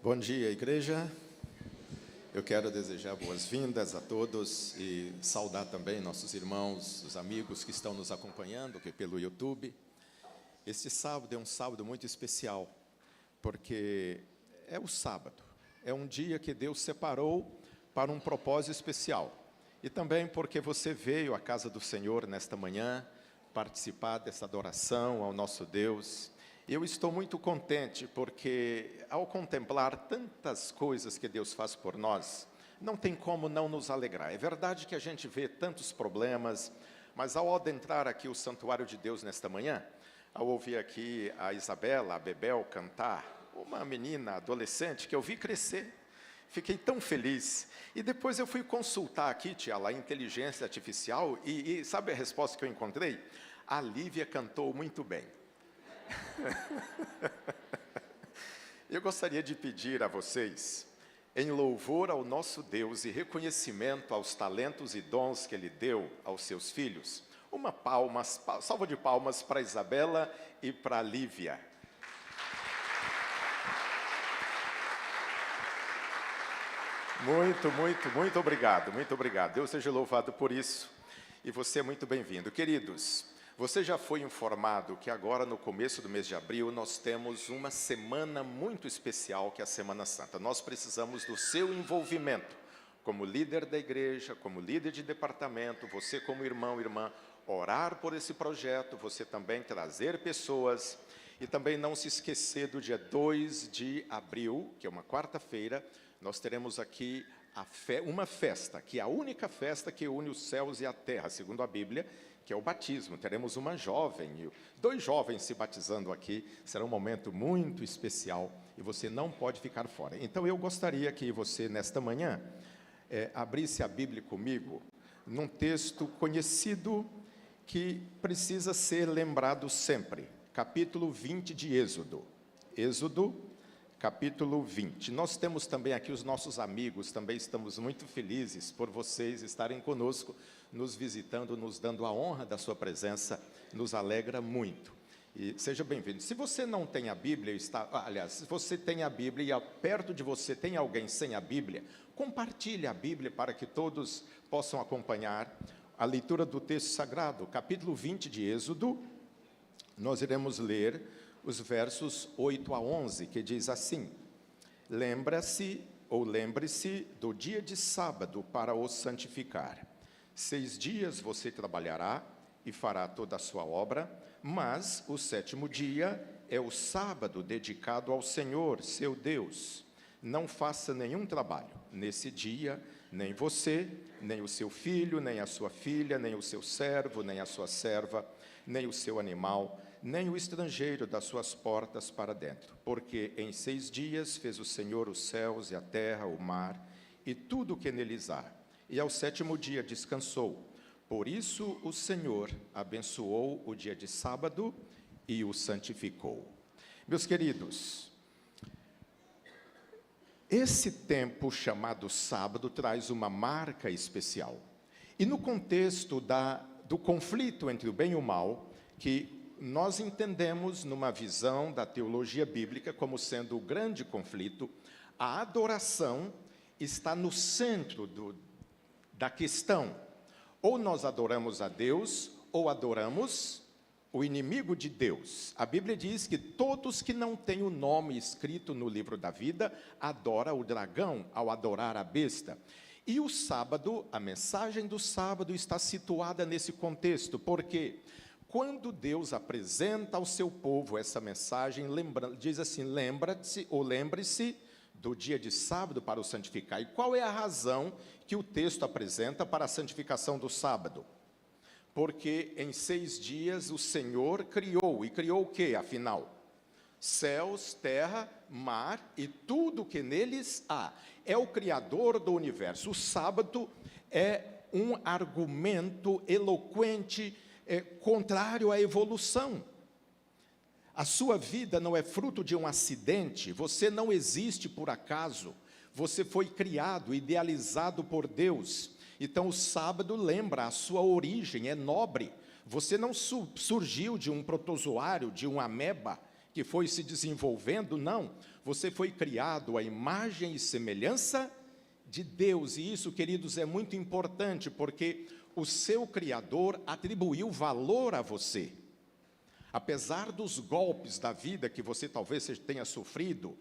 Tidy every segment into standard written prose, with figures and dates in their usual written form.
Bom dia, igreja. Eu quero desejar boas-vindas a todos e saudar também nossos irmãos, os amigos que estão nos acompanhando aqui pelo YouTube. Este sábado é um sábado muito especial, porque é o sábado, é um dia que Deus separou para um propósito especial. E também porque você veio à casa do Senhor nesta manhã, participar dessa adoração ao nosso Deus. Eu estou muito contente porque, ao contemplar tantas coisas que Deus faz por nós, não tem como não nos alegrar. É verdade que a gente vê tantos problemas, mas ao adentrar aqui o santuário de Deus nesta manhã, ao ouvir aqui a Isabela, a Bebel cantar, uma menina adolescente que eu vi crescer, fiquei tão feliz. E depois eu fui consultar aqui, tia, a inteligência artificial, e sabe a resposta que eu encontrei? A Lívia cantou muito bem. Eu gostaria de pedir a vocês, em louvor ao nosso Deus e reconhecimento aos talentos e dons que Ele deu aos seus filhos, uma salva de palmas para Isabela e para a Lívia. Muito obrigado, muito obrigado. Deus seja louvado por isso e você é muito bem-vindo. Queridos, você já foi informado que agora no começo do mês de abril nós temos uma semana muito especial que é a Semana Santa. Nós precisamos do seu envolvimento como líder da igreja, como líder de departamento, você como irmão, irmã, orar por esse projeto, você também trazer pessoas e também não se esquecer do dia 2 de abril, que é uma quarta-feira, nós teremos aqui uma festa, que é a única festa que une os céus e a terra, segundo a Bíblia, que é o batismo. Teremos uma jovem, 2 jovens se batizando aqui, será um momento muito especial e você não pode ficar fora. Então eu gostaria que você, nesta manhã, abrisse a Bíblia comigo, num texto conhecido que precisa ser lembrado sempre, capítulo 20 de Êxodo. Êxodo, capítulo 20. Nós temos também aqui os nossos amigos, também estamos muito felizes por vocês estarem conosco, nos visitando, nos dando a honra da sua presença, nos alegra muito. E seja bem-vindo. Se você não tem a Bíblia, se você tem a Bíblia e perto de você tem alguém sem a Bíblia, compartilhe a Bíblia para que todos possam acompanhar a leitura do texto sagrado, capítulo 20 de Êxodo. Nós iremos ler os versos 8 a 11, que diz assim: lembre-se do dia de sábado para o santificar. 6 dias você trabalhará e fará toda a sua obra, mas o 7º dia é o sábado dedicado ao Senhor, seu Deus. Não faça nenhum trabalho nesse dia, nem você, nem o seu filho, nem a sua filha, nem o seu servo, nem a sua serva, nem o seu animal, nem o estrangeiro das suas portas para dentro. Porque em 6 dias fez o Senhor os céus e a terra, o mar, e tudo o que neles há. E ao 7º dia descansou. Por isso o Senhor abençoou o dia de sábado e o santificou. Meus queridos, esse tempo chamado sábado traz uma marca especial. E no contexto do conflito entre o bem e o mal, que nós entendemos numa visão da teologia bíblica como sendo o grande conflito, a adoração está no centro da questão. Ou nós adoramos a Deus, ou adoramos o inimigo de Deus. A Bíblia diz que todos que não têm o nome escrito no livro da vida, adoram o dragão ao adorar a besta. E o sábado, a mensagem do sábado está situada nesse contexto, porque quando Deus apresenta ao seu povo essa mensagem, diz assim, lembre-se do dia de sábado para o santificar. E qual é a razão que o texto apresenta para a santificação do sábado? Porque em 6 dias o Senhor criou, e criou o quê, afinal? Céus, terra, mar e tudo que neles há. É o Criador do universo. O sábado é um argumento eloquente, contrário à evolução. A sua vida não é fruto de um acidente, você não existe por acaso, você foi criado, idealizado por Deus. Então o sábado lembra a sua origem, é nobre. Você não surgiu de um protozoário, de uma ameba, que foi se desenvolvendo, não. Você foi criado à imagem e semelhança de Deus, e isso, queridos, é muito importante, porque o seu Criador atribuiu valor a você. Apesar dos golpes da vida que você talvez tenha sofrido,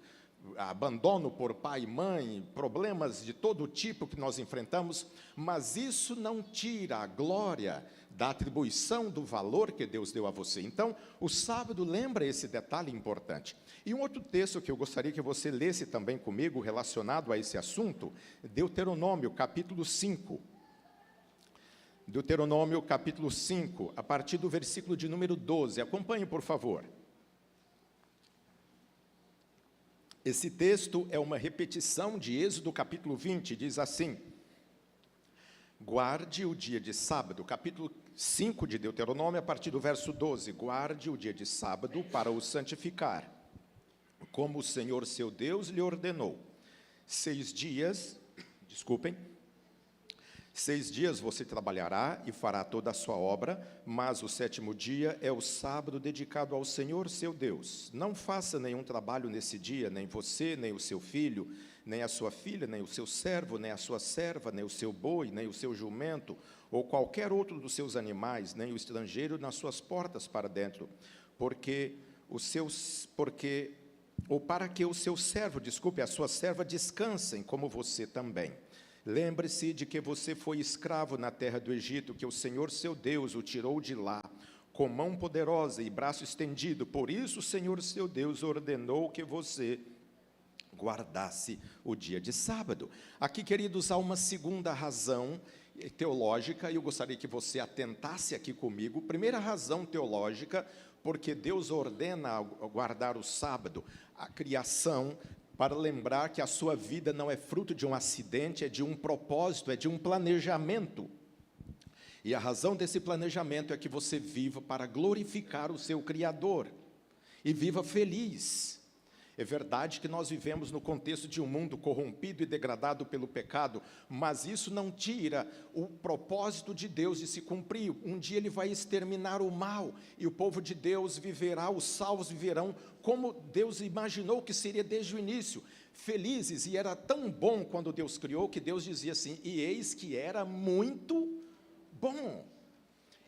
abandono por pai e mãe, problemas de todo tipo que nós enfrentamos, mas isso não tira a glória da atribuição do valor que Deus deu a você. Então, o sábado lembra esse detalhe importante. E um outro texto que eu gostaria que você lesse também comigo, relacionado a esse assunto, Deuteronômio, capítulo 5. Deuteronômio, capítulo 5, a partir do versículo de número 12. Acompanhe, por favor. Esse texto é uma repetição de Êxodo, capítulo 20, diz assim: guarde o dia de sábado, capítulo 5 de Deuteronômio, a partir do verso 12, guarde o dia de sábado para o santificar, como o Senhor seu Deus lhe ordenou. 6 dias você trabalhará e fará toda a sua obra, mas o 7º dia é o sábado dedicado ao Senhor seu Deus. Não faça nenhum trabalho nesse dia, nem você, nem o seu filho, nem a sua filha, nem o seu servo, nem a sua serva, nem o seu boi, nem o seu jumento, ou qualquer outro dos seus animais, nem o estrangeiro nas suas portas para dentro, para que o seu servo, a sua serva descansem, como você também. Lembre-se de que você foi escravo na terra do Egito, que o Senhor seu Deus o tirou de lá, com mão poderosa e braço estendido. Por isso o Senhor seu Deus ordenou que você guardasse o dia de sábado. Aqui, queridos, há uma segunda razão teológica, e eu gostaria que você atentasse aqui comigo. Primeira razão teológica, porque Deus ordena guardar o sábado, a criação, para lembrar que a sua vida não é fruto de um acidente, é de um propósito, é de um planejamento. E a razão desse planejamento é que você viva para glorificar o seu Criador e viva feliz. É verdade que nós vivemos no contexto de um mundo corrompido e degradado pelo pecado, mas isso não tira o propósito de Deus de se cumprir. Um dia Ele vai exterminar o mal, e o povo de Deus viverá, os salvos viverão como Deus imaginou que seria desde o início, felizes. E era tão bom quando Deus criou, que Deus dizia assim: e eis que era muito bom.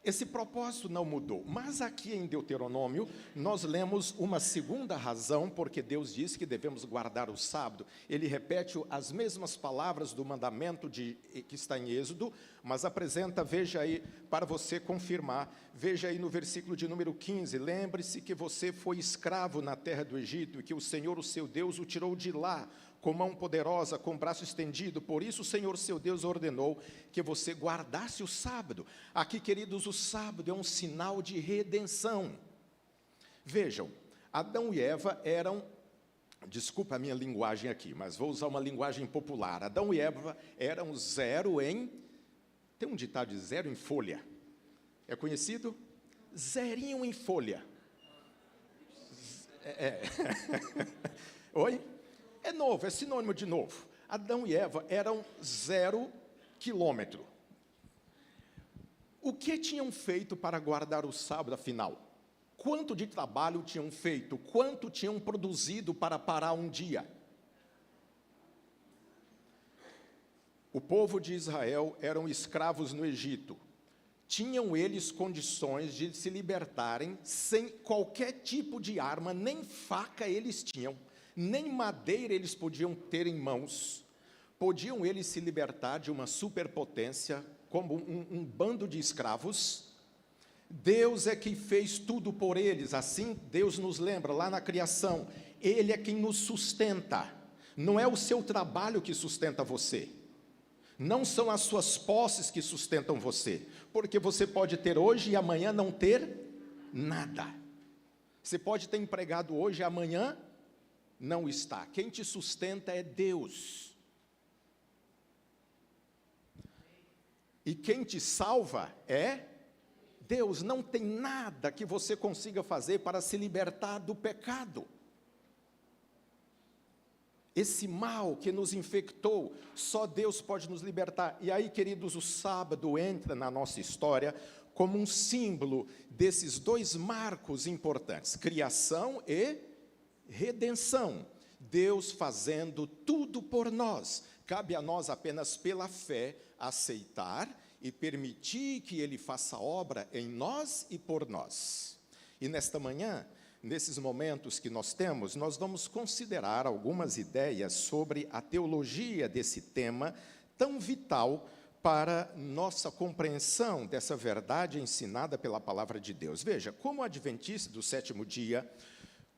Esse propósito não mudou, mas aqui em Deuteronômio nós lemos uma segunda razão, porque Deus disse que devemos guardar o sábado. Ele repete as mesmas palavras do mandamento que está em Êxodo, mas apresenta, veja aí, para você confirmar, veja aí no versículo de número 15, lembre-se que você foi escravo na terra do Egito, e que o Senhor, o seu Deus, o tirou de lá, com mão poderosa, com braço estendido. Por isso o Senhor seu Deus ordenou que você guardasse o sábado. Aqui, queridos, o sábado é um sinal de redenção. Vejam, Adão e Eva eram, desculpa a minha linguagem aqui, mas vou usar uma linguagem popular. Adão e Eva eram tem um ditado de zero em folha. É conhecido? Zerinho em folha. Oi? É novo, é sinônimo de novo. Adão e Eva eram 0 quilômetro. O que tinham feito para guardar o sábado, afinal? Quanto de trabalho tinham feito? Quanto tinham produzido para parar um dia? O povo de Israel eram escravos no Egito. Tinham eles condições de se libertarem sem qualquer tipo de arma, nem faca eles tinham, nem madeira eles podiam ter em mãos. Podiam eles se libertar de uma superpotência, como um bando de escravos. Deus é quem fez tudo por eles. Assim Deus nos lembra lá na criação, Ele é quem nos sustenta. Não é o seu trabalho que sustenta você, não são as suas posses que sustentam você, porque você pode ter hoje e amanhã não ter nada. Você pode ter empregado hoje e amanhã não está. Quem te sustenta é Deus. E quem te salva é Deus. Não tem nada que você consiga fazer para se libertar do pecado. Esse mal que nos infectou, só Deus pode nos libertar. E aí, queridos, o sábado entra na nossa história como um símbolo desses dois marcos importantes, criação e redenção. Deus fazendo tudo por nós. Cabe a nós apenas pela fé aceitar e permitir que Ele faça obra em nós e por nós. E nesta manhã, nesses momentos que nós temos, nós vamos considerar algumas ideias sobre a teologia desse tema tão vital para nossa compreensão dessa verdade ensinada pela palavra de Deus. Veja, como adventista do sétimo dia,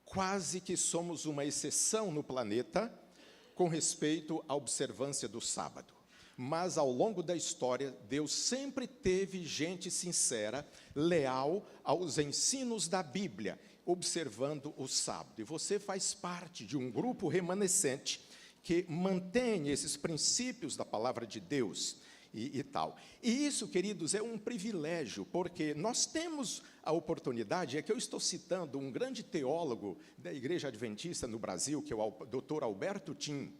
quase que somos uma exceção no planeta com respeito à observância do sábado. Mas, ao longo da história, Deus sempre teve gente sincera, leal aos ensinos da Bíblia, observando o sábado. E você faz parte de um grupo remanescente que mantém esses princípios da palavra de Deus e tal. E isso, queridos, é um privilégio, porque nós temos a oportunidade, é que eu estou citando um grande teólogo da Igreja Adventista no Brasil, que é o Dr. Alberto Tim.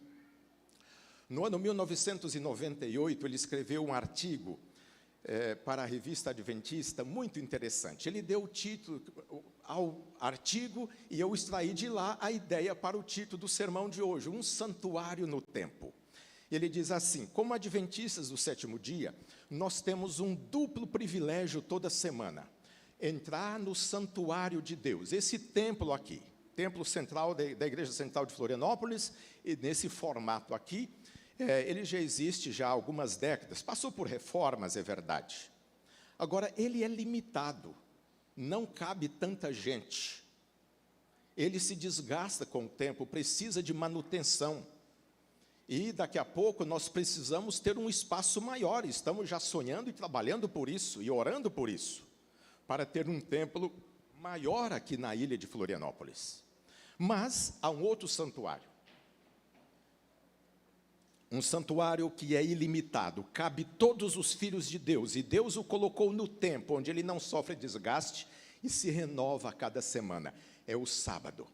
No ano 1998, ele escreveu um artigo para a revista Adventista, muito interessante. Ele deu o título ao artigo e eu extraí de lá a ideia para o título do sermão de hoje, Um Santuário no Tempo. Ele diz assim: como adventistas do sétimo dia, nós temos um duplo privilégio toda semana, entrar no santuário de Deus, esse templo aqui, templo central da Igreja Central de Florianópolis, e nesse formato aqui, ele já existe já há algumas décadas, passou por reformas, é verdade. Agora, ele é limitado, não cabe tanta gente, ele se desgasta com o tempo, precisa de manutenção, e daqui a pouco nós precisamos ter um espaço maior, estamos já sonhando e trabalhando por isso, e orando por isso, para ter um templo maior aqui na ilha de Florianópolis. Mas há um outro santuário, um santuário que é ilimitado, cabe todos os filhos de Deus, e Deus o colocou no tempo, onde ele não sofre desgaste e se renova a cada semana. É o sábado,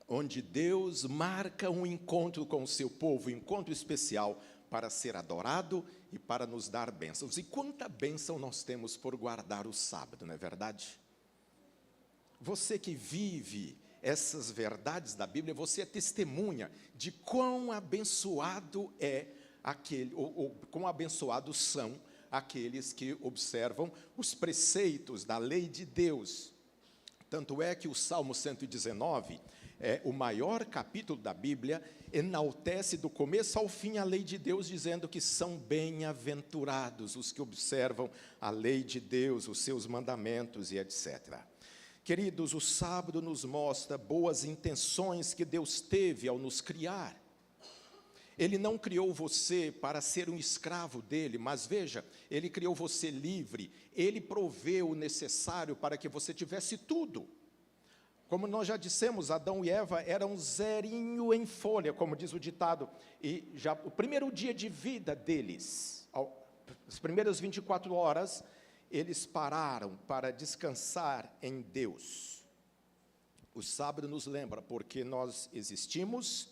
onde Deus marca um encontro com o seu povo, um encontro especial para ser adorado e para nos dar bênçãos. E quanta bênção nós temos por guardar o sábado, não é verdade? Você que vive essas verdades da Bíblia, você é testemunha de quão abençoado é aquele, ou quão abençoados são aqueles que observam os preceitos da lei de Deus. Tanto é que o Salmo 119 é o maior capítulo da Bíblia, enaltece do começo ao fim a lei de Deus, dizendo que são bem-aventurados os que observam a lei de Deus, os seus mandamentos e etc. Queridos, o sábado nos mostra boas intenções que Deus teve ao nos criar. Ele não criou você para ser um escravo dele, mas veja, ele criou você livre, ele proveu o necessário para que você tivesse tudo. Como nós já dissemos, Adão e Eva eram um zerinho em folha, como diz o ditado, e já o primeiro dia de vida deles, as primeiras 24 horas, eles pararam para descansar em Deus. O sábado nos lembra porque nós existimos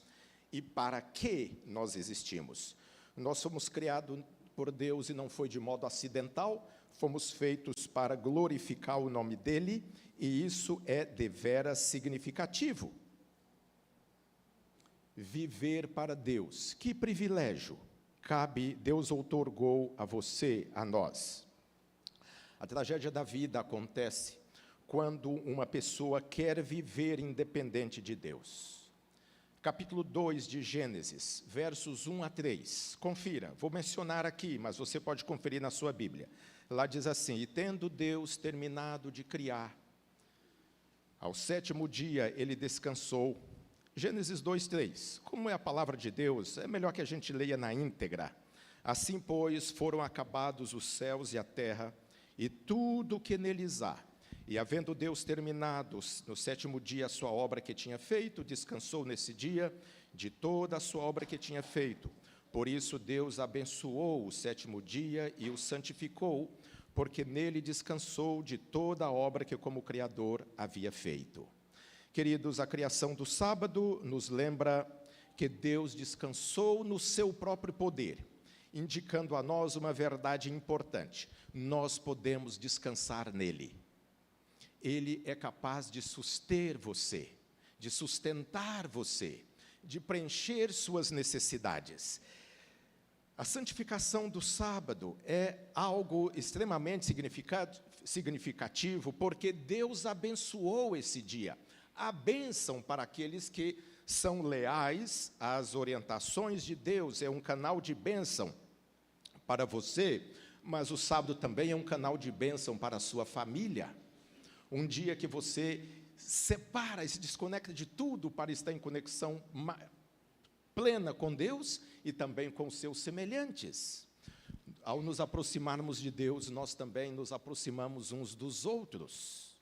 e para que nós existimos. Nós fomos criados por Deus e não foi de modo acidental, fomos feitos para glorificar o nome dEle, e isso é deveras significativo. Viver para Deus, que privilégio Deus outorgou a você, a nós. A tragédia da vida acontece quando uma pessoa quer viver independente de Deus. Capítulo 2 de Gênesis, versos 1 a 3. Confira, vou mencionar aqui, mas você pode conferir na sua Bíblia. Lá diz assim: e tendo Deus terminado de criar, ao sétimo dia ele descansou. Gênesis 2, 3. Como é a palavra de Deus, é melhor que a gente leia na íntegra. Assim, pois, foram acabados os céus e a terra, e tudo o que neles há. E havendo Deus terminado no sétimo dia a sua obra que tinha feito, descansou nesse dia de toda a sua obra que tinha feito. Por isso Deus abençoou o sétimo dia e o santificou, porque nele descansou de toda a obra que como Criador havia feito. Queridos, a criação do sábado nos lembra que Deus descansou no seu próprio poder. indicando a nós uma verdade importante. Nós podemos descansar nele. Ele é capaz de suster você, de sustentar você, de preencher suas necessidades. A santificação do sábado é algo extremamente significativo, porque Deus abençoou esse dia. A bênção para aqueles que são leais às orientações de Deus, é um canal de bênção para você, mas o sábado também é um canal de bênção para a sua família. Um dia que você separa e se desconecta de tudo para estar em conexão plena com Deus e também com os seus semelhantes. Ao nos aproximarmos de Deus, nós também nos aproximamos uns dos outros.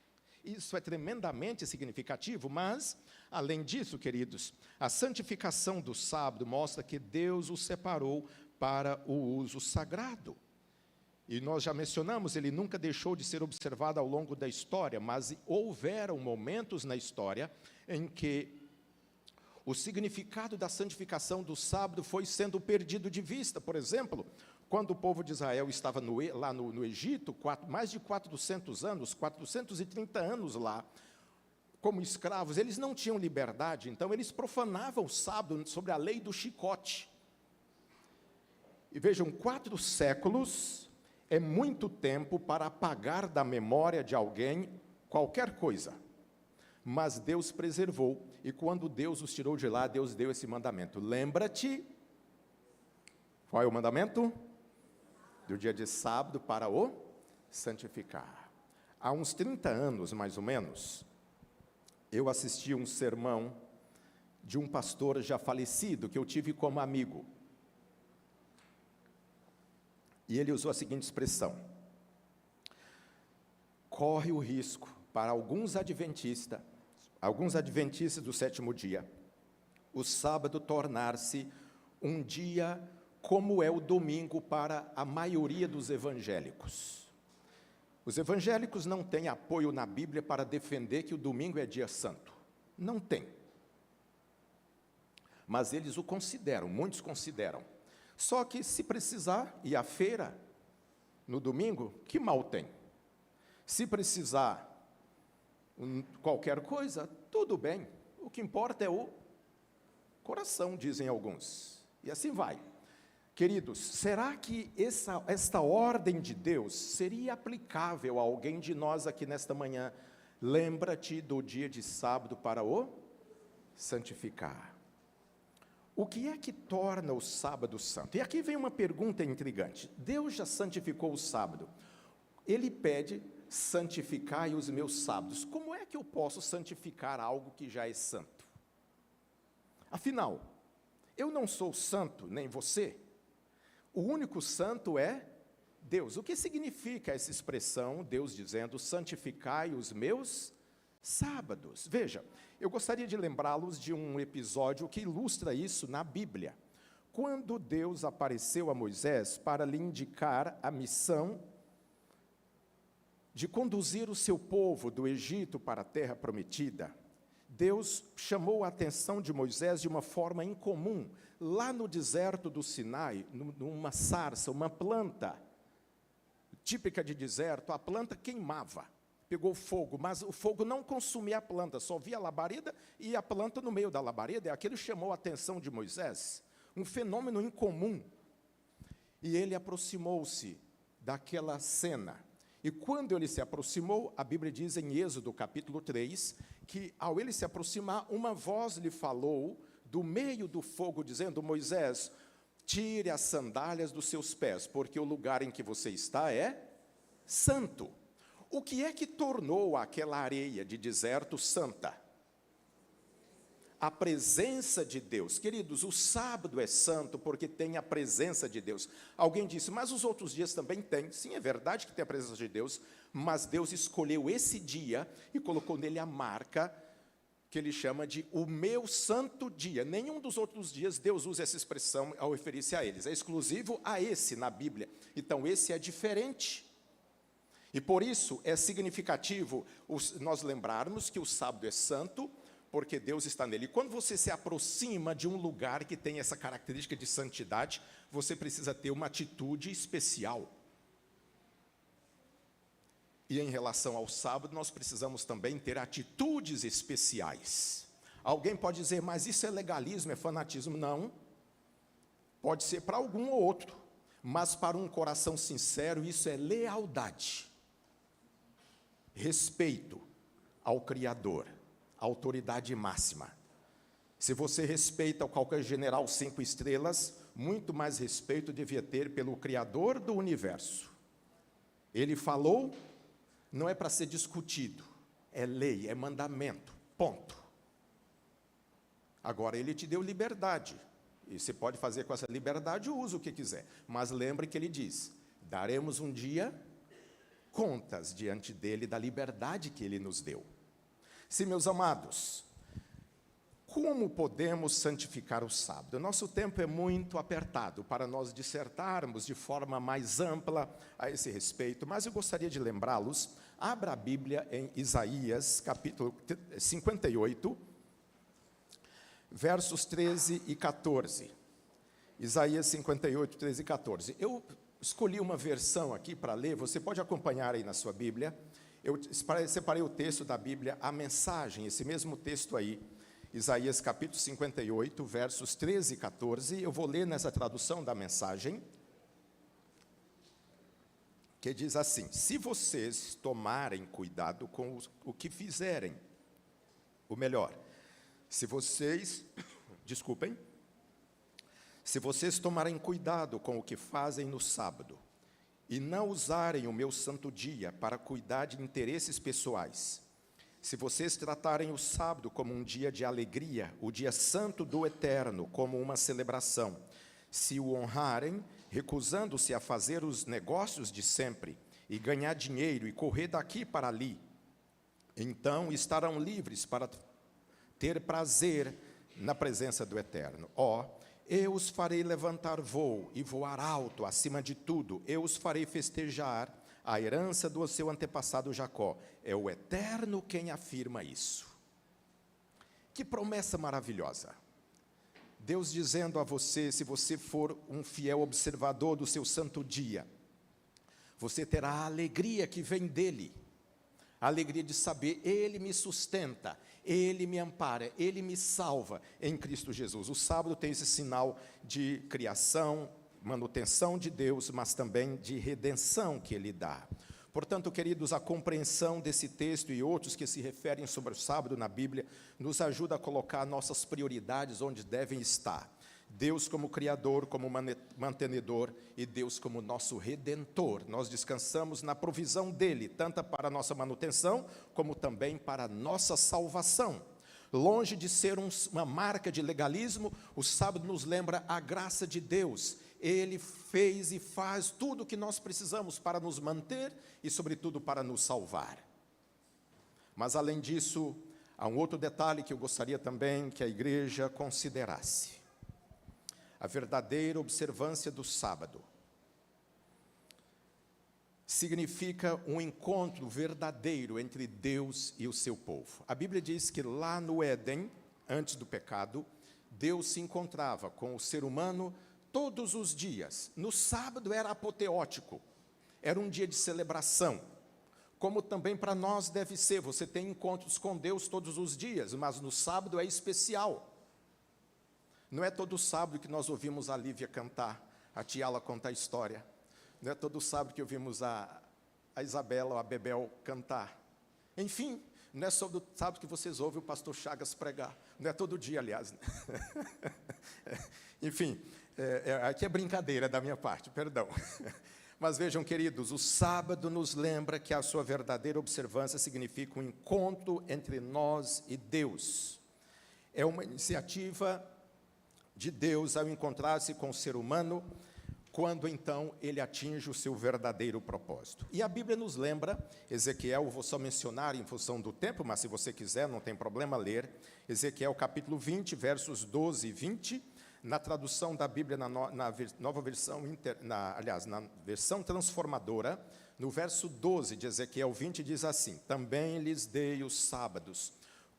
Isso é tremendamente significativo, mas, além disso, queridos, a santificação do sábado mostra que Deus o separou para o uso sagrado. E nós já mencionamos, ele nunca deixou de ser observado ao longo da história, mas houveram momentos na história em que o significado da santificação do sábado foi sendo perdido de vista. Por exemplo, quando o povo de Israel estava lá no Egito, mais de 400 anos, 430 anos lá, como escravos, eles não tinham liberdade, então eles profanavam o sábado sobre a lei do chicote. E vejam, 4 séculos é muito tempo para apagar da memória de alguém qualquer coisa. Mas Deus preservou, e quando Deus os tirou de lá, Deus deu esse mandamento. Lembra-te, qual é o mandamento? Do dia de sábado para o santificar. Há uns 30 anos, mais ou menos, eu assisti um sermão de um pastor já falecido, que eu tive como amigo. E ele usou a seguinte expressão: corre o risco para alguns adventistas do sétimo dia, o sábado tornar-se um dia como é o domingo para a maioria dos evangélicos. Os evangélicos não têm apoio na Bíblia para defender que o domingo é dia santo. Não tem. Mas eles o consideram, muitos consideram. Só que se precisar ir à feira no domingo, que mal tem? Se precisar qualquer coisa, tudo bem. O que importa é o coração, dizem alguns. E assim vai. Queridos, será que esta ordem de Deus seria aplicável a alguém de nós aqui nesta manhã? Lembra-te do dia de sábado para o santificar. O que é que torna o sábado santo? E aqui vem uma pergunta intrigante. Deus já santificou o sábado. Ele pede: santificai os meus sábados. Como é que eu posso santificar algo que já é santo? Afinal, eu não sou santo, nem você. O único santo é Deus. O que significa essa expressão, Deus dizendo: santificai os meus sábados? Veja, eu gostaria de lembrá-los de um episódio que ilustra isso na Bíblia. Quando Deus apareceu a Moisés para lhe indicar a missão de conduzir o seu povo do Egito para a terra prometida, Deus chamou a atenção de Moisés de uma forma incomum. Lá no deserto do Sinai, numa sarça, uma planta típica de deserto, a planta queimava, pegou fogo, mas o fogo não consumia a planta, só via a labareda e a planta no meio da labareda. E aquilo chamou a atenção de Moisés, um fenômeno incomum. E ele aproximou-se daquela cena. E quando ele se aproximou, a Bíblia diz em Êxodo capítulo 3, que ao ele se aproximar, uma voz lhe falou do meio do fogo, dizendo: Moisés, tire as sandálias dos seus pés, porque o lugar em que você está é santo. O que é que tornou aquela areia de deserto santa? A presença de Deus. Queridos, o sábado é santo porque tem a presença de Deus. Alguém disse: mas os outros dias também tem. Sim, é verdade que tem a presença de Deus, mas Deus escolheu esse dia e colocou nele a marca que ele chama de o meu santo dia. Nenhum dos outros dias Deus usa essa expressão ao referir-se a eles. É exclusivo a esse na Bíblia. Então esse é diferente. E por isso é significativo nós lembrarmos que o sábado é santo, porque Deus está nele. E quando você se aproxima de um lugar que tem essa característica de santidade, você precisa ter uma atitude especial. E em relação ao sábado, nós precisamos também ter atitudes especiais. Alguém pode dizer, mas isso é legalismo, é fanatismo? Não. Pode ser para algum ou outro, mas para um coração sincero, isso é lealdade. Respeito ao Criador, autoridade máxima. Se você respeita qualquer general 5 estrelas, muito mais respeito devia ter pelo Criador do universo. Ele falou, não é para ser discutido, é lei, é mandamento, ponto. Agora, ele te deu liberdade, e você pode fazer com essa liberdade o uso que quiser, mas lembre que ele diz, daremos um dia contas diante dele da liberdade que ele nos deu. Sim, meus amados, como podemos santificar o sábado? Nosso tempo é muito apertado para nós dissertarmos de forma mais ampla a esse respeito, mas eu gostaria de lembrá-los, abra a Bíblia em Isaías, capítulo 58, versos 13 e 14. Isaías 58, 13 e 14. Eu escolhi uma versão aqui para ler, você pode acompanhar aí na sua Bíblia. Eu separei o texto da Bíblia, a mensagem, esse mesmo texto aí, Isaías capítulo 58, versos 13 e 14. Eu vou ler nessa tradução da mensagem, que diz assim: se vocês tomarem cuidado com o que fizerem, ou melhor, se vocês tomarem cuidado com o que fazem no sábado, e não usarem o meu santo dia para cuidar de interesses pessoais, se vocês tratarem o sábado como um dia de alegria, o dia santo do Eterno como uma celebração, se o honrarem, recusando-se a fazer os negócios de sempre, e ganhar dinheiro, e correr daqui para ali, então estarão livres para ter prazer na presença do Eterno. Eu os farei levantar voo e voar alto acima de tudo. Eu os farei festejar a herança do seu antepassado Jacó. É o Eterno quem afirma isso. Que promessa maravilhosa. Deus dizendo a você, se você for um fiel observador do seu santo dia, você terá a alegria que vem dele. A alegria de saber, ele me sustenta, ele me ampara, ele me salva em Cristo Jesus. O sábado tem esse sinal de criação, manutenção de Deus, mas também de redenção que ele dá. Portanto, queridos, a compreensão desse texto e outros que se referem sobre o sábado na Bíblia, nos ajuda a colocar nossas prioridades onde devem estar. Deus como Criador, como mantenedor, e Deus como nosso Redentor. Nós descansamos na provisão dEle, tanto para a nossa manutenção, como também para a nossa salvação. Longe de ser uma marca de legalismo, o sábado nos lembra a graça de Deus. Ele fez e faz tudo o que nós precisamos para nos manter e, sobretudo, para nos salvar. Mas, além disso, há um outro detalhe que eu gostaria também que a igreja considerasse. A verdadeira observância do sábado significa um encontro verdadeiro entre Deus e o seu povo. A Bíblia diz que lá no Éden, antes do pecado, Deus se encontrava com o ser humano todos os dias. No sábado era apoteótico, era um dia de celebração, como também para nós deve ser. Você tem encontros com Deus todos os dias, mas no sábado é especial. Não é todo sábado que nós ouvimos a Lívia cantar, a Tiala contar a história. Não é todo sábado que ouvimos a Isabela ou a Bebel cantar. Enfim, não é só do sábado que vocês ouvem o pastor Chagas pregar. Não é todo dia, aliás. Enfim, aqui é brincadeira da minha parte, perdão. Mas vejam, queridos, o sábado nos lembra que a sua verdadeira observância significa um encontro entre nós e Deus. É uma iniciativa de Deus ao encontrar-se com o ser humano, quando então ele atinge o seu verdadeiro propósito. E a Bíblia nos lembra, Ezequiel, eu vou só mencionar em função do tempo, mas se você quiser, não tem problema ler, Ezequiel capítulo 20, versos 12 e 20, na tradução da Bíblia, na nova versão, na versão transformadora, no verso 12 de Ezequiel 20, diz assim: também lhes dei os sábados,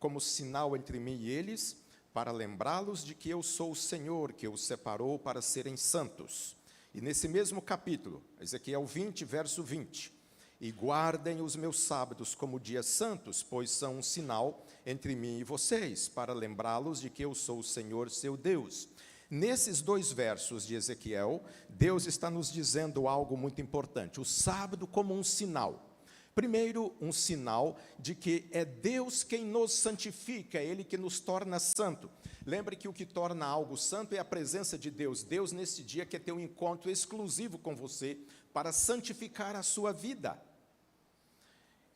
como sinal entre mim e eles, para lembrá-los de que eu sou o Senhor, que os separou para serem santos. E nesse mesmo capítulo, Ezequiel 20, verso 20, e guardem os meus sábados como dias santos, pois são um sinal entre mim e vocês, para lembrá-los de que eu sou o Senhor, seu Deus. Nesses 2 versos de Ezequiel, Deus está nos dizendo algo muito importante, o sábado como um sinal. Primeiro, um sinal de que é Deus quem nos santifica, é Ele que nos torna santo. Lembre que o que torna algo santo é a presença de Deus. Deus, nesse dia, quer ter um encontro exclusivo com você para santificar a sua vida.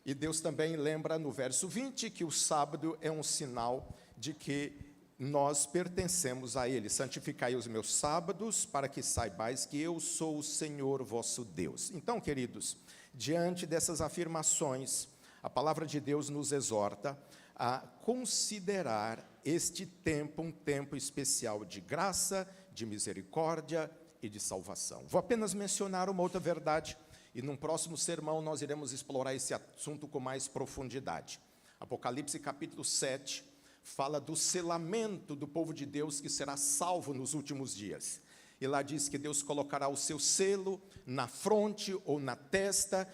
E Deus também lembra no verso 20 que o sábado é um sinal de que nós pertencemos a Ele. Santificai os meus sábados, para que saibais que eu sou o Senhor vosso Deus. Então, queridos, diante dessas afirmações, a palavra de Deus nos exorta a considerar este tempo um tempo especial de graça, de misericórdia e de salvação. Vou apenas mencionar uma outra verdade, e num próximo sermão nós iremos explorar esse assunto com mais profundidade. Apocalipse capítulo 7 fala do selamento do povo de Deus que será salvo nos últimos dias. E lá diz que Deus colocará o seu selo na fronte ou na testa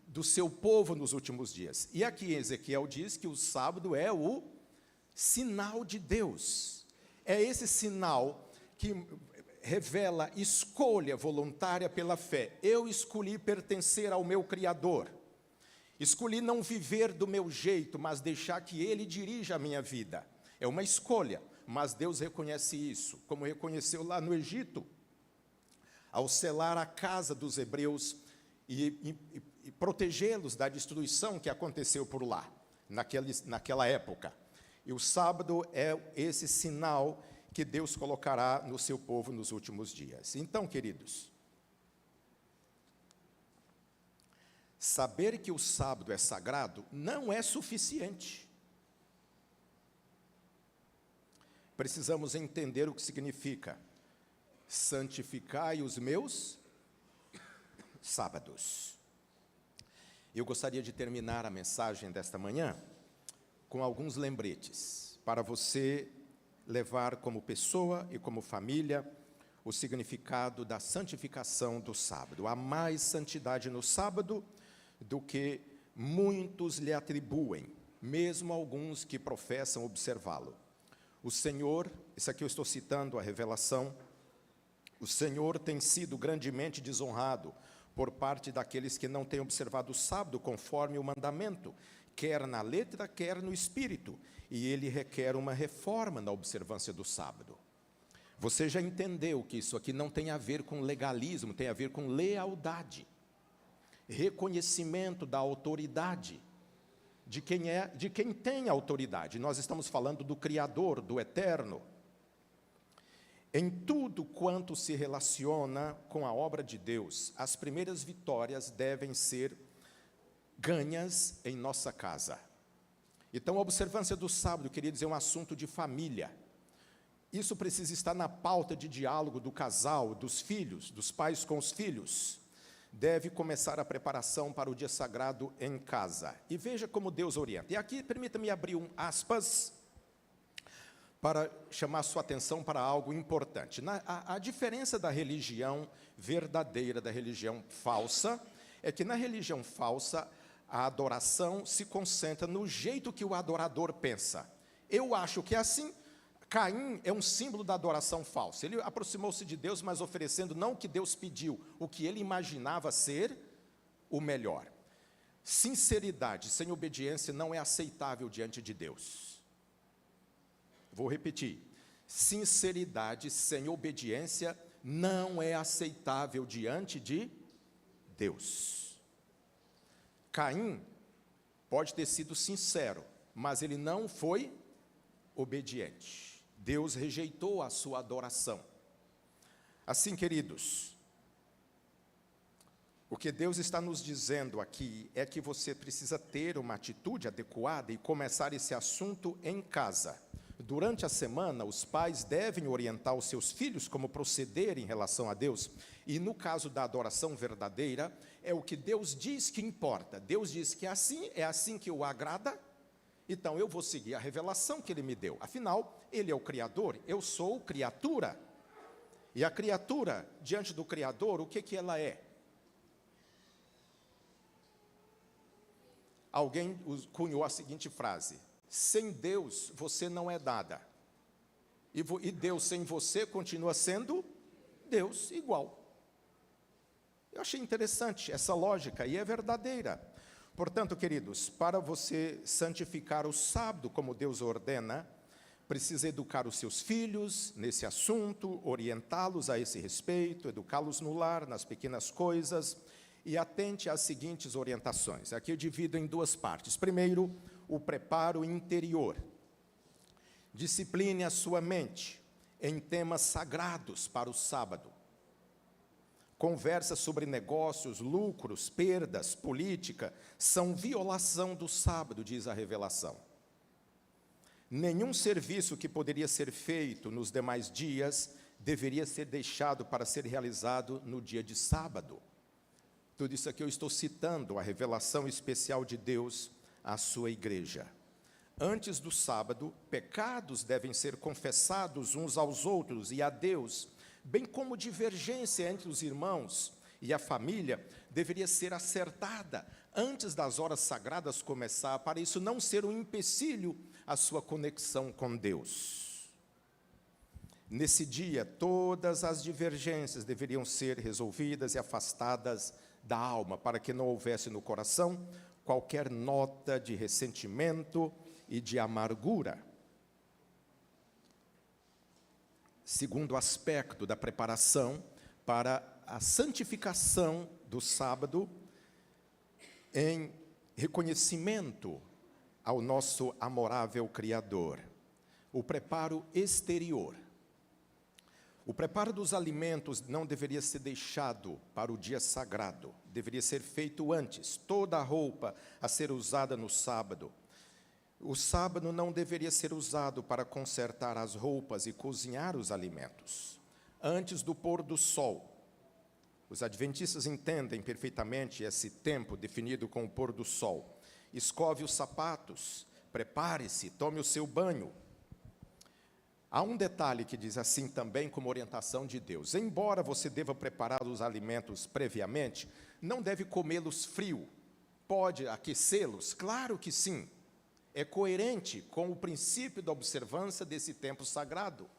do seu povo nos últimos dias. E aqui Ezequiel diz que o sábado é o sinal de Deus. É esse sinal que revela escolha voluntária pela fé. Eu escolhi pertencer ao meu Criador. Escolhi não viver do meu jeito, mas deixar que Ele dirija a minha vida. É uma escolha, mas Deus reconhece isso, como reconheceu lá no Egito, ao selar a casa dos hebreus e protegê-los da destruição que aconteceu por lá, naquela época. E o sábado é esse sinal que Deus colocará no seu povo nos últimos dias. Então, queridos, saber que o sábado é sagrado não é suficiente. Precisamos entender o que significa santificai os meus sábados. Eu gostaria de terminar a mensagem desta manhã com alguns lembretes, para você levar como pessoa e como família o significado da santificação do sábado. Há mais santidade no sábado do que muitos lhe atribuem, mesmo alguns que professam observá-lo. O Senhor, isso aqui eu estou citando a revelação, o Senhor tem sido grandemente desonrado por parte daqueles que não têm observado o sábado conforme o mandamento, quer na letra, quer no espírito, e ele requer uma reforma na observância do sábado. Você já entendeu que isso aqui não tem a ver com legalismo, tem a ver com lealdade, reconhecimento da autoridade, de quem tem autoridade. Nós estamos falando do Criador, do Eterno. Em tudo quanto se relaciona com a obra de Deus, as primeiras vitórias devem ser ganhas em nossa casa. Então, a observância do sábado, queridos, é um assunto de família. Isso precisa estar na pauta de diálogo do casal, dos filhos, dos pais com os filhos. Deve começar a preparação para o dia sagrado em casa. E veja como Deus orienta. E aqui, permita-me abrir um aspas para chamar sua atenção para algo importante. A diferença da religião verdadeira da religião falsa é que na religião falsa a adoração se concentra no jeito que o adorador pensa. Eu acho que é assim. Caim é um símbolo da adoração falsa. Ele aproximou-se de Deus, mas oferecendo não o que Deus pediu, o que ele imaginava ser o melhor. Sinceridade sem obediência não é aceitável diante de Deus. Vou repetir. Sinceridade sem obediência não é aceitável diante de Deus. Caim pode ter sido sincero, mas ele não foi obediente. Deus rejeitou a sua adoração. Assim, queridos, o que Deus está nos dizendo aqui é que você precisa ter uma atitude adequada e começar esse assunto em casa. Durante a semana, os pais devem orientar os seus filhos como proceder em relação a Deus. E no caso da adoração verdadeira, é o que Deus diz que importa. Deus diz que é assim que o agrada, Então eu vou seguir a revelação que ele me deu. Afinal, ele é o Criador, eu sou criatura. E a criatura, diante do Criador, o que ela é? Alguém cunhou a seguinte frase: sem Deus você não é nada. E Deus sem você continua sendo Deus igual. Eu achei interessante essa lógica e é verdadeira. Portanto, queridos, para você santificar o sábado como Deus ordena, precisa educar os seus filhos nesse assunto, orientá-los a esse respeito, educá-los no lar, nas pequenas coisas, e atente às seguintes orientações. Aqui eu divido em duas partes. Primeiro, o preparo interior. Discipline a sua mente em temas sagrados para o sábado. Conversas sobre negócios, lucros, perdas, política, são violação do sábado, diz a revelação. Nenhum serviço que poderia ser feito nos demais dias deveria ser deixado para ser realizado no dia de sábado. Tudo isso aqui eu estou citando a revelação especial de Deus à sua igreja. Antes do sábado, pecados devem ser confessados uns aos outros e a Deus, bem como divergência entre os irmãos e a família deveria ser acertada antes das horas sagradas começar, para isso não ser um empecilho à sua conexão com Deus. Nesse dia, todas as divergências deveriam ser resolvidas e afastadas da alma, para que não houvesse no coração qualquer nota de ressentimento e de amargura. Segundo aspecto da preparação para a santificação do sábado, em reconhecimento ao nosso amorável Criador, o preparo exterior. O preparo dos alimentos não deveria ser deixado para o dia sagrado, deveria ser feito antes. Toda a roupa a ser usada no sábado. O sábado não deveria ser usado para consertar as roupas e cozinhar os alimentos. Antes do pôr do sol, os adventistas entendem perfeitamente esse tempo definido com o pôr do sol. Escove os sapatos, prepare-se, tome o seu banho. Há um detalhe que diz assim também como orientação de Deus. Embora você deva preparar os alimentos previamente, não deve comê-los frio. Pode aquecê-los? Claro que sim. É coerente com o princípio da observância desse tempo sagrado.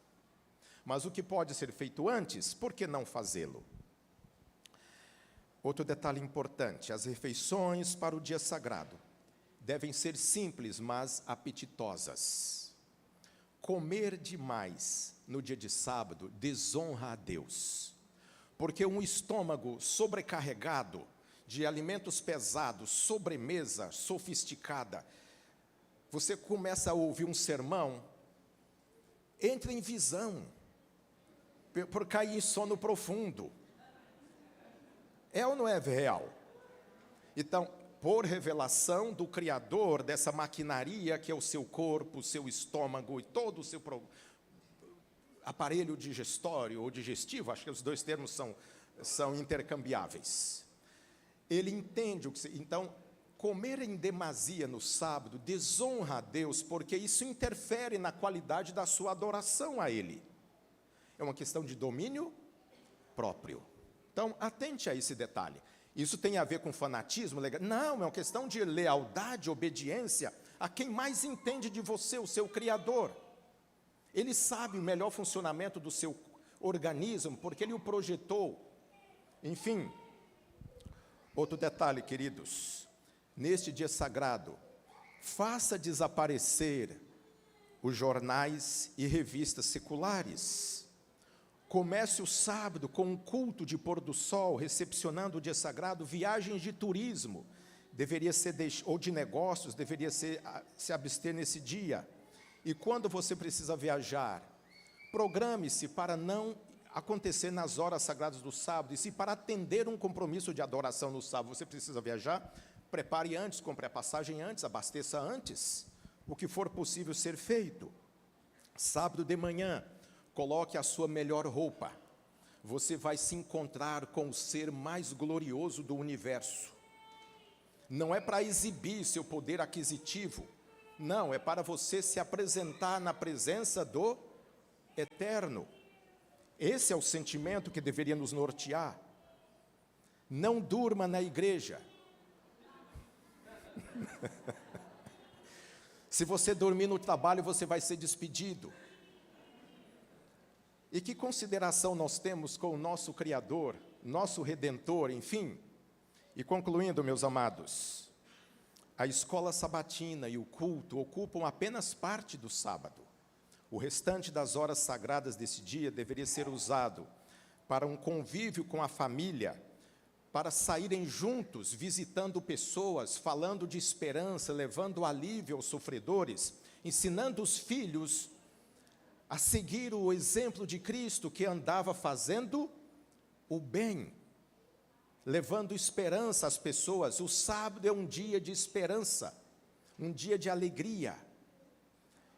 Mas o que pode ser feito antes, por que não fazê-lo? Outro detalhe importante, as refeições para o dia sagrado devem ser simples, mas apetitosas. Comer demais no dia de sábado desonra a Deus, porque um estômago sobrecarregado de alimentos pesados, sobremesa sofisticada, você começa a ouvir um sermão, entra em visão, por cair em sono profundo. É ou não é real? Então, por revelação do Criador dessa maquinaria que é o seu corpo, o seu estômago e todo o seu aparelho digestório ou digestivo, acho que os dois termos são intercambiáveis. Ele entende o que... Então, comer em demasia no sábado desonra a Deus, porque isso interfere na qualidade da sua adoração a Ele. É uma questão de domínio próprio. Então, atente a esse detalhe. Isso tem a ver com fanatismo? Não, é uma questão de lealdade, obediência a quem mais entende de você, o seu Criador. Ele sabe o melhor funcionamento do seu organismo, porque Ele o projetou. Enfim, outro detalhe, queridos. Neste dia sagrado, faça desaparecer os jornais e revistas seculares. Comece o sábado com um culto de pôr do sol, recepcionando o dia sagrado, viagens de turismo, deveria ser ou de negócios, deveria ser se abster nesse dia. E quando você precisa viajar, programe-se para não acontecer nas horas sagradas do sábado, e se para atender um compromisso de adoração no sábado você precisa viajar, prepare antes, compre a passagem antes, abasteça antes, o que for possível ser feito. Sábado de manhã, coloque a sua melhor roupa. Você vai se encontrar com o ser mais glorioso do universo. Não é para exibir seu poder aquisitivo, Não, é para você se apresentar na presença do Eterno. Esse é o sentimento que deveria nos nortear. Não durma na igreja. Se você dormir no trabalho, você vai ser despedido. E que consideração nós temos com o nosso Criador, nosso Redentor, enfim. E concluindo, meus amados, a escola sabatina e o culto ocupam apenas parte do sábado. O restante das horas sagradas desse dia deveria ser usado para um convívio com a família, para saírem juntos, visitando pessoas, falando de esperança, levando alívio aos sofredores, ensinando os filhos a seguir o exemplo de Cristo, que andava fazendo o bem, levando esperança às pessoas. O sábado é um dia de esperança, um dia de alegria.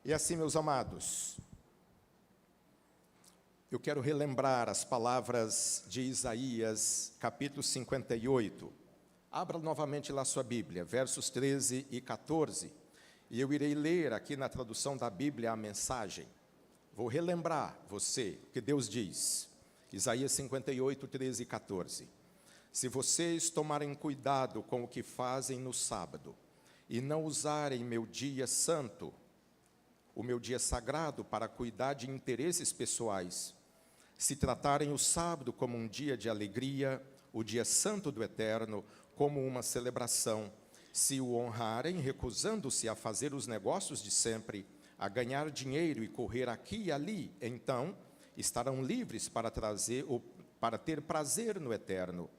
E assim, meus amados, eu quero relembrar as palavras de Isaías, capítulo 58. Abra novamente lá sua Bíblia, versos 13 e 14. E eu irei ler aqui na tradução da Bíblia a mensagem. Vou relembrar você o que Deus diz. Isaías 58, 13 e 14. Se vocês tomarem cuidado com o que fazem no sábado, e não usarem meu dia santo, o meu dia sagrado, para cuidar de interesses pessoais, se tratarem o sábado como um dia de alegria, o dia santo do Eterno como uma celebração, se o honrarem, recusando-se a fazer os negócios de sempre, a ganhar dinheiro e correr aqui e ali, então estarão livres para ter prazer no Eterno.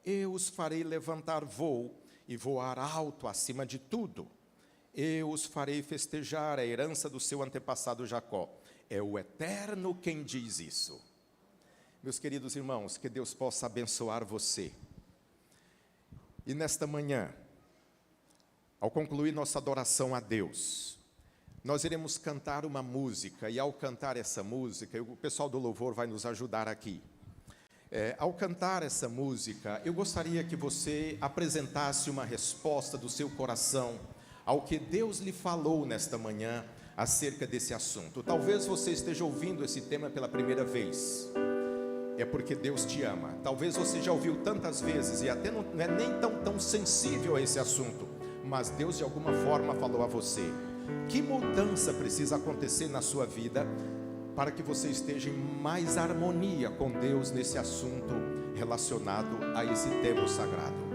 Eu os farei levantar voo e voar alto acima de tudo. Eu os farei festejar a herança do seu antepassado Jacó. É o Eterno quem diz isso. Meus queridos irmãos, que Deus possa abençoar você. E nesta manhã, ao concluir nossa adoração a Deus, nós iremos cantar uma música, e ao cantar essa música, o pessoal do louvor vai nos ajudar aqui. Ao cantar essa música, eu gostaria que você apresentasse uma resposta do seu coração ao que Deus lhe falou nesta manhã acerca desse assunto. Talvez você esteja ouvindo esse tema pela primeira vez. É porque Deus te ama. Talvez você já ouviu tantas vezes e até não é nem tão sensível a esse assunto, mas Deus de alguma forma falou a você. Que mudança precisa acontecer na sua vida para que você esteja em mais harmonia com Deus nesse assunto relacionado a esse tema sagrado?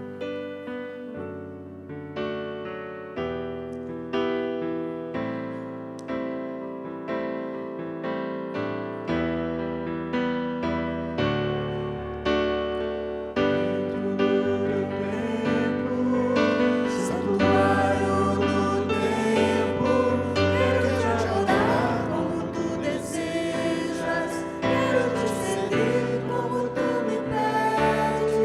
Como tu me pedes,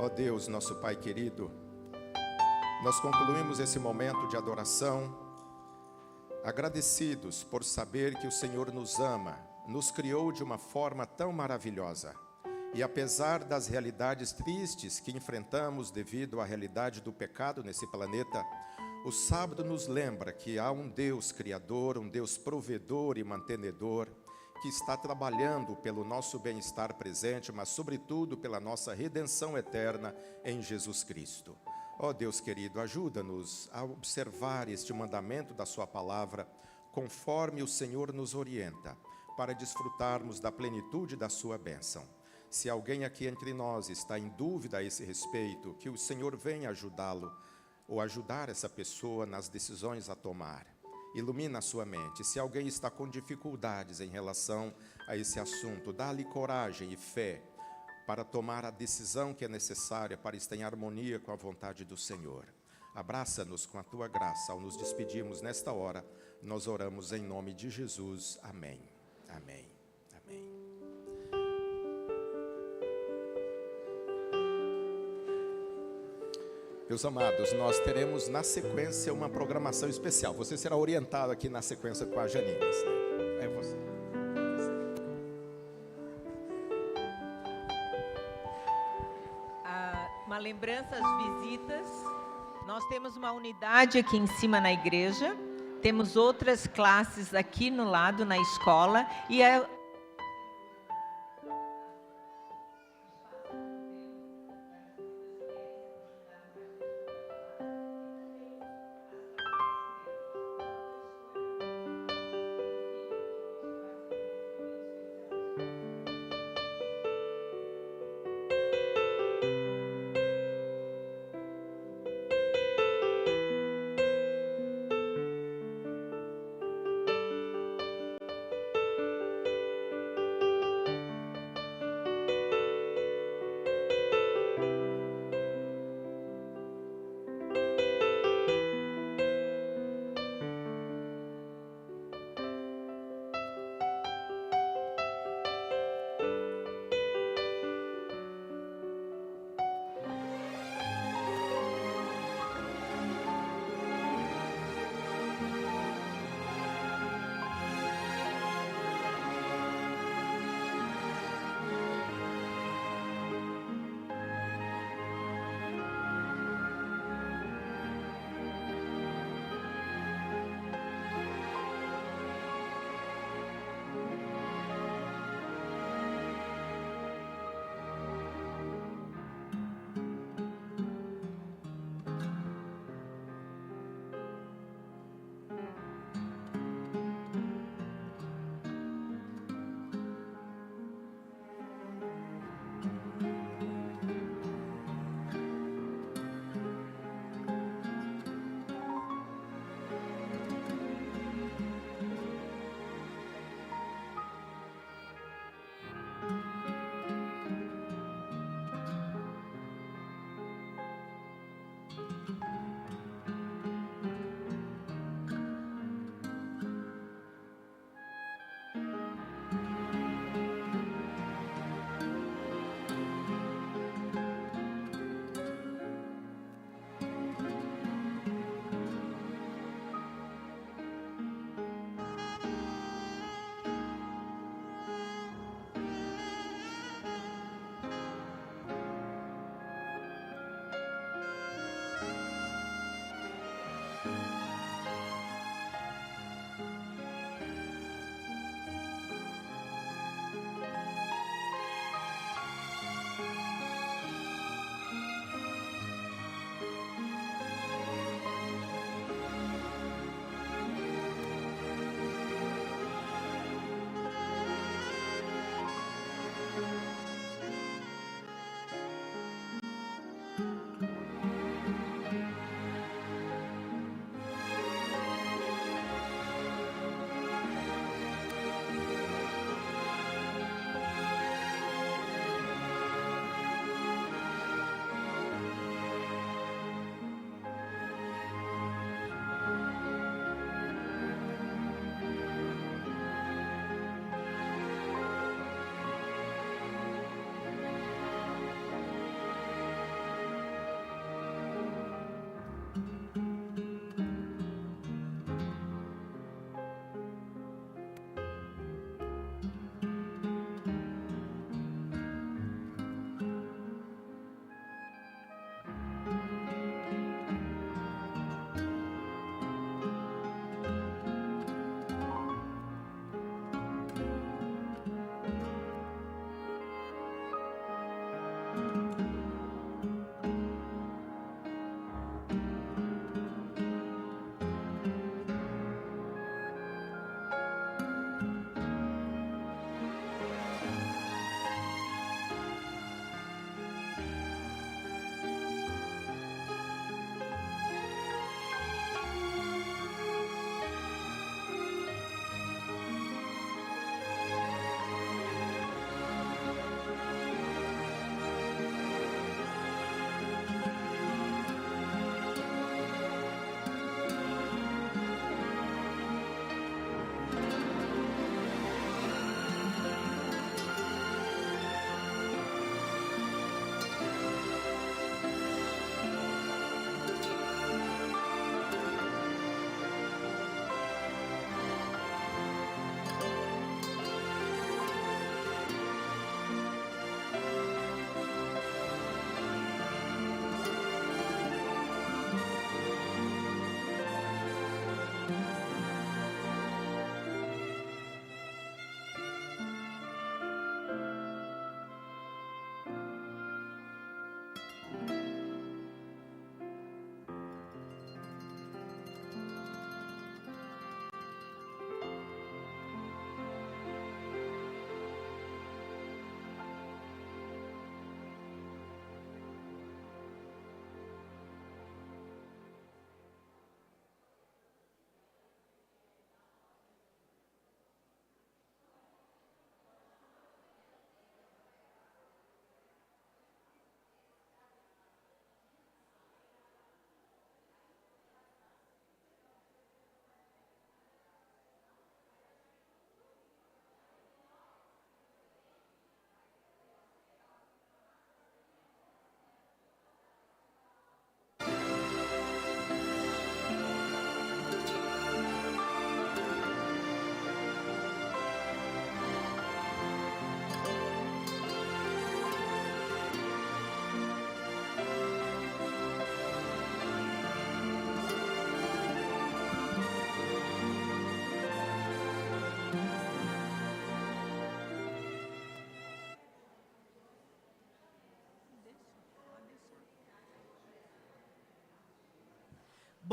Ó Deus, nosso Pai querido, nós concluímos esse momento de adoração, agradecidos por saber que o Senhor nos ama, nos criou de uma forma tão maravilhosa. E apesar das realidades tristes que enfrentamos devido à realidade do pecado nesse planeta, o sábado nos lembra que há um Deus criador, um Deus provedor e mantenedor, que está trabalhando pelo nosso bem-estar presente, mas sobretudo pela nossa redenção eterna em Jesus Cristo. Ó Deus querido, ajuda-nos a observar este mandamento da sua palavra, conforme o Senhor nos orienta, para desfrutarmos da plenitude da sua bênção. Se alguém aqui entre nós está em dúvida a esse respeito, que o Senhor venha ajudá-lo, ou ajudar essa pessoa nas decisões a tomar. Ilumina a sua mente. Se alguém está com dificuldades em relação a esse assunto, dá-lhe coragem e fé para tomar a decisão que é necessária para estar em harmonia com a vontade do Senhor. Abraça-nos com a tua graça. Ao nos despedirmos nesta hora, nós oramos em nome de Jesus. Amém. Amém. Amém. Meus amados, nós teremos na sequência uma programação especial. Você será orientado aqui na sequência com a Janine. É você. Uma lembrança às visitas. Nós temos uma unidade aqui em cima na igreja. Temos outras classes aqui no lado, na escola. E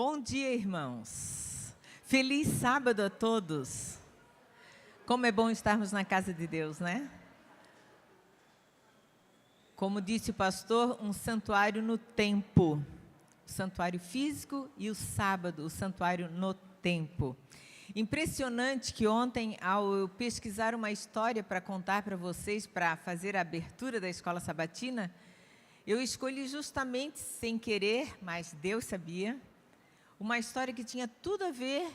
Bom dia, irmãos. Feliz sábado a todos. Como é bom estarmos na casa de Deus, né? Como disse o pastor, um santuário no tempo. O santuário físico e o sábado, o santuário no tempo. Impressionante que ontem, ao eu pesquisar uma história para contar para vocês, para fazer a abertura da escola sabatina, eu escolhi justamente, sem querer, mas Deus sabia, uma história que tinha tudo a ver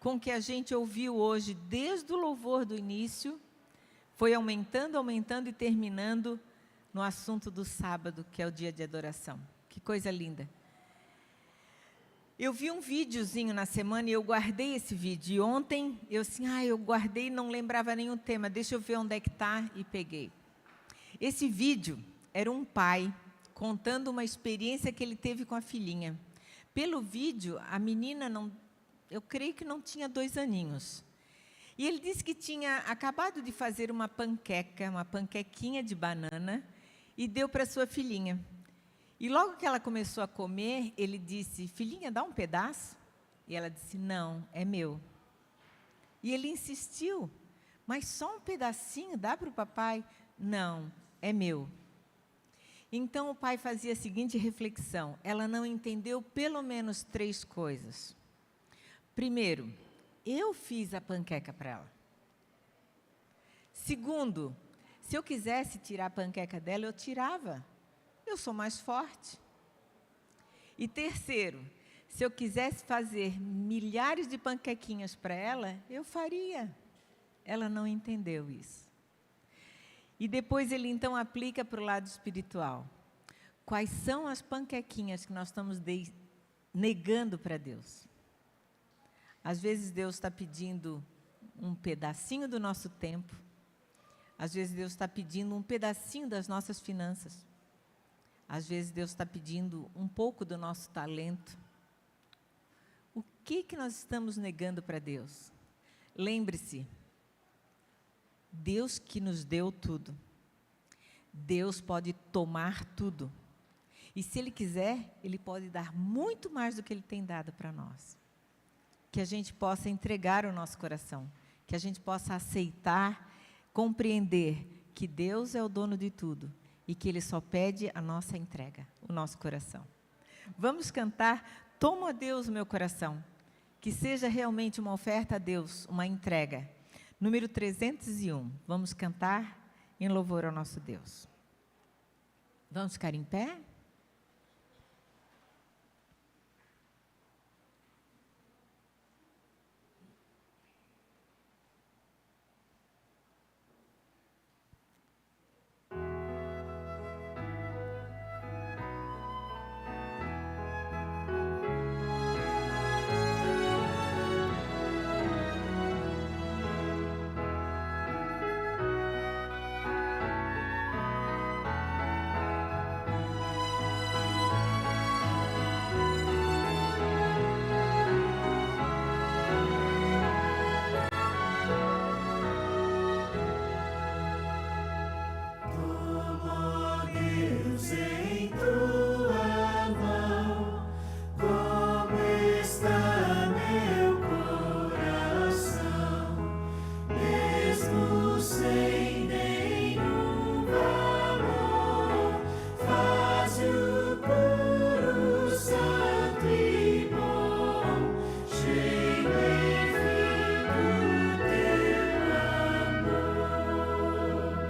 com o que a gente ouviu hoje, desde o louvor do início, foi aumentando, aumentando e terminando no assunto do sábado, que é o dia de adoração. Que coisa linda. Eu vi um videozinho na semana e eu guardei esse vídeo. E ontem, eu guardei e não lembrava nenhum tema. Deixa eu ver onde é que está, e peguei. Esse vídeo era um pai contando uma experiência que ele teve com a filhinha. Pelo vídeo, a menina, eu creio que não tinha 2 aninhos. E ele disse que tinha acabado de fazer uma panquequinha de banana, e deu para sua filhinha. E logo que ela começou a comer, ele disse, filhinha, dá um pedaço? E ela disse, não, é meu. E ele insistiu, mas só um pedacinho, dá para o papai? Não, é meu. Então o pai fazia a seguinte reflexão, ela não entendeu pelo menos 3 coisas. Primeiro, eu fiz a panqueca para ela. Segundo, se eu quisesse tirar a panqueca dela, eu tirava. Eu sou mais forte. E terceiro, se eu quisesse fazer milhares de panquequinhas para ela, eu faria. Ela não entendeu isso. E depois ele então aplica para o lado espiritual. Quais são as panquequinhas que nós estamos negando para Deus? Às vezes Deus está pedindo um pedacinho do nosso tempo. Às vezes Deus está pedindo um pedacinho das nossas finanças. Às vezes Deus está pedindo um pouco do nosso talento. O que nós estamos negando para Deus? Lembre-se, Deus que nos deu tudo. Deus pode tomar tudo. E se Ele quiser, Ele pode dar muito mais do que Ele tem dado para nós. Que a gente possa entregar o nosso coração. Que a gente possa aceitar, compreender que Deus é o dono de tudo. E que Ele só pede a nossa entrega, o nosso coração. Vamos cantar, toma a Deus o meu coração, que seja realmente uma oferta a Deus, uma entrega. Número 301, vamos cantar em louvor ao nosso Deus. Vamos ficar em pé?